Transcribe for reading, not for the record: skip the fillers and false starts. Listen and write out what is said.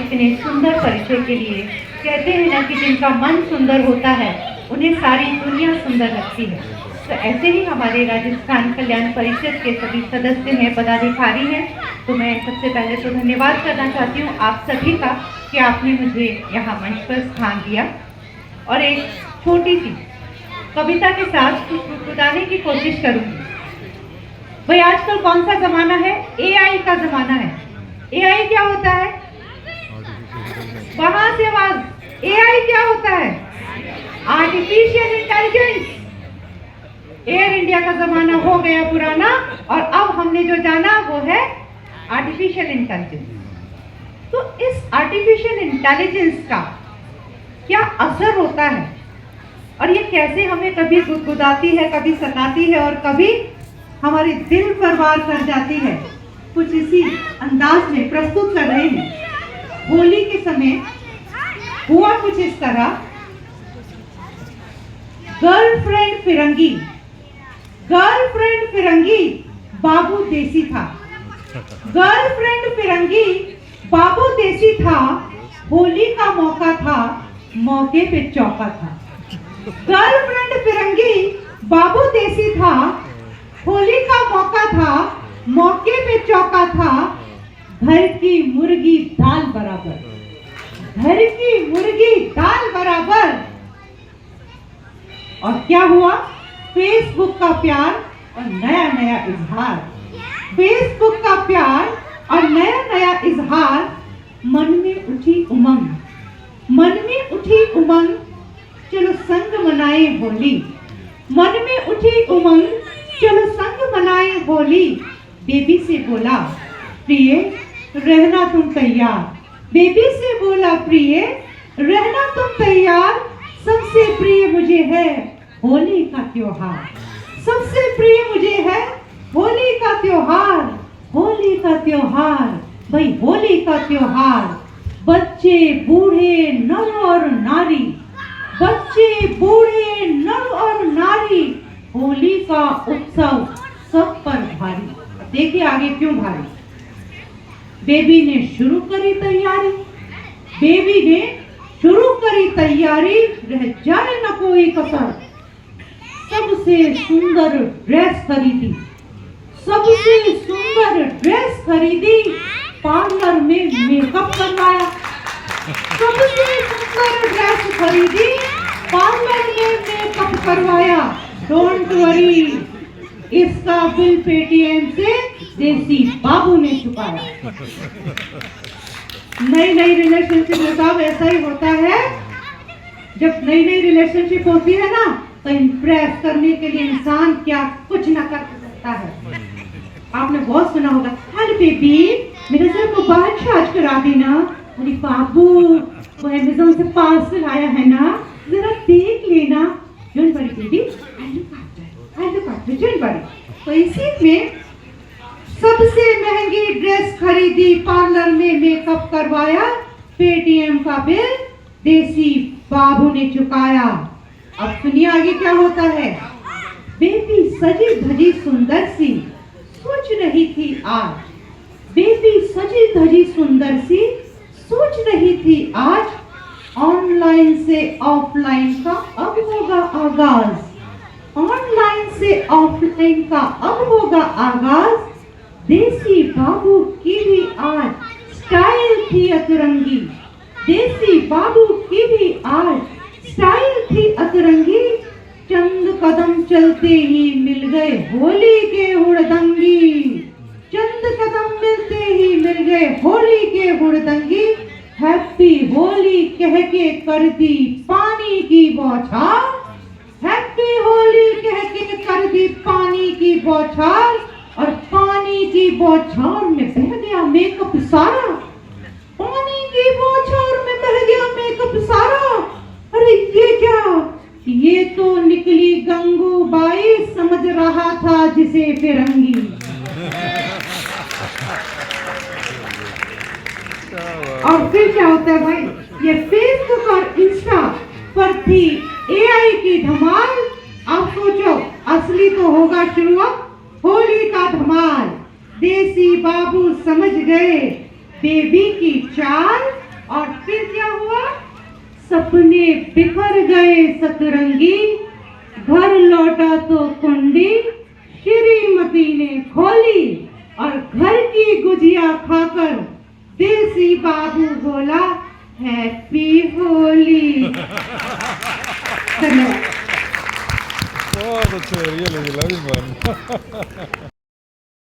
इतने सुंदर परिचय के लिए। कहते हैं ना कि जिनका मन सुंदर होता है उन्हें सारी दुनिया सुंदर लगती है। तो ऐसे ही हमारे राजस्थान कल्याण परिषद के सभी सदस्य हैं, पदाधिकारी हैं। तो मैं सबसे पहले तो धन्यवाद करना चाहती हूँ आप सभी का कि आपने मुझे यहाँ मंच पर स्थान दिया। और एक छोटी सी कविता के साथ गुनगुनाने की कोशिश करूँगी। भाई आजकल कौन सा जमाना है? एआई का जमाना है। एआई क्या होता है? वहां से आवाज। एआई क्या होता है? Artificial intelligence. एयर इंडिया का जमाना हो गया पुराना और अब हमने जो जाना वो है आर्टिफिशियल इंटेलिजेंस। तो इस आर्टिफिशियल इंटेलिजेंस का क्या असर होता है और ये कैसे हमें कभी गुदगुदाती है, कभी सताती है और कभी हमारे दिल पर वार कर जाती है, कुछ इसी अंदाज में प्रस्तुत कर रहे हैं। होली के समय हुआ कुछ इस तरह। गर्लफ्रेंड फिरंगी बाबू देसी था। गर्लफ्रेंड फिरंगी बाबू देसी था। होली का मौका था, मौके पे चौका था। गर्लफ्रेंड फिरंगी बाबू देसी था। होली का मौका था, मौके पे चौका था। घर की मुर्गी दाल बराबर। घर की मुर्गी दाल बराबर। और क्या हुआ? फेसबुक का प्यार और नया नया इजहार। फेसबुक का प्यार और नया नया इजहार। मन में उठी उमंग, मन में उठी उमंग, चलो संग मनाए होली। मन में उठी उमंग, चलो संग मनाए होली। बेबी से बोला प्रिय रहना तुम तैयार। बेबी से बोला प्रिय रहना तुम तैयार। सबसे प्रिय मुझे है होली का त्योहार। सबसे प्रिय मुझे है होली का त्योहार। होली का त्योहार, भाई होली का त्योहार। बच्चे बूढ़े नर और नारी, बच्चे बूढ़े नर और नारी। होली का उत्सव सब पर भारी। देखिए आगे क्यों भारी। बेबी ने शुरू करी तैयारी। बेबी ने शुरू करी तैयारी। रह जाए न कोई कसर। सबसे सुंदर ड्रेस खरीदी। सबसे सुंदर ड्रेस खरीदी। पार्लर में मेकअप करवाया। सबसे सुंदर ड्रेस खरीदी। पार्लर में मेकअप करवाया। डोंट वरी, इसका बिल पेटीएम से देसी बाबू ने चुकाया। नई नई रिलेशनशिप में सब ऐसा ही होता है। जब नई नई रिलेशनशिप होती है ना तो इम्प्रेस करने के लिए इंसान क्या कुछ ना कर सकता है। आपने बहुत सुना होगा, हेलो बेबी मेरे से मोबाइल चार्ज करा देना। अरे बाबू वो अमेज़न से पार्सल आया है ना, जरा देख लेना। Don't worry baby, I look after, don't worry. तो इसी में सबसे महंगी ड्रेस खरीदी, पार्लर में मेकअप करवाया, पेटीएम का बिल देसी बाबू ने चुकाया। अब सुनिए आगे क्या होता है। बेबी सजी धजी सुंदर सी सोच रही थी आज। बेबी सजी धजी सुंदर सी सोच रही थी आज। ऑनलाइन से ऑफलाइन का अब होगा आगाज। ऑनलाइन से ऑफलाइन का अब होगा आगाज। देसी बाबू की भी आज स्टाइल थी अतरंगी। देसी बाबू की भी आज स्टाइल थी अतरंगी। चंद कदम चलते ही मिल गए होली के हुड़दंगी। चंद कदम मिलते ही मिल गए होली के हुड़दंगी। हैप्पी होली कह के कर दी पानी की बौछार। हैप्पी होली कह के कर दी पानी की बौछार। और पानी की बौछार में बह गया मेकअप सारा। पानी की बौछार में बह गया मेकअप सारा। अरे ये क्या? ये तो निकली गंगूबाई, समझ रहा था जिसे फिरंगी। और फिर क्या होता है भाई, ये फेसबुक और इंस्टा पर थी एआई की धमाल। अब सोचो असली तो होगा शुरुआत होली का धमाल। देसी बाबू समझ गए बेबी की चाल। और फिर क्या हुआ? सपने बिखर गए सतरंगी, घर लौटा तो कुंडी श्रीमती ने खोली, और घर की गुजिया खाकर देसी बाबू बोला हैप्पी होली। धन्यवाद। बहुत अच्छे, रियली लव दिस वन।